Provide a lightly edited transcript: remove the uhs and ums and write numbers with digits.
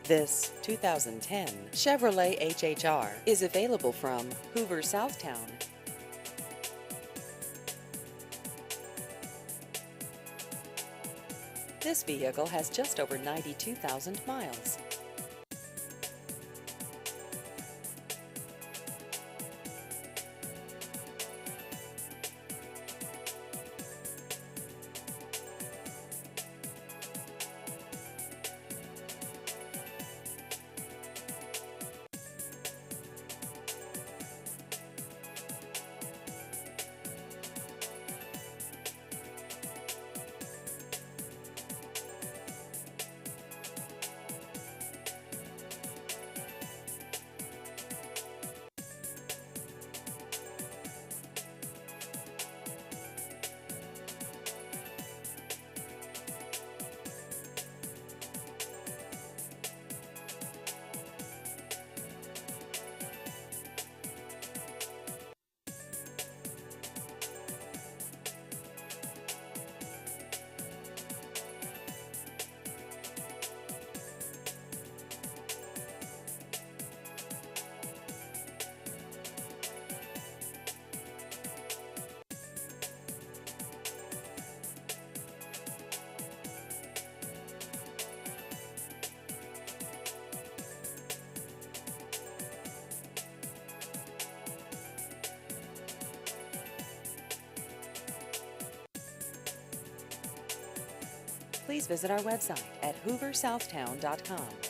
This 2010 Chevrolet HHR is available from Hoover Southtown. This vehicle has just over 92,000 miles. Please visit our website at hooversouthtown.com.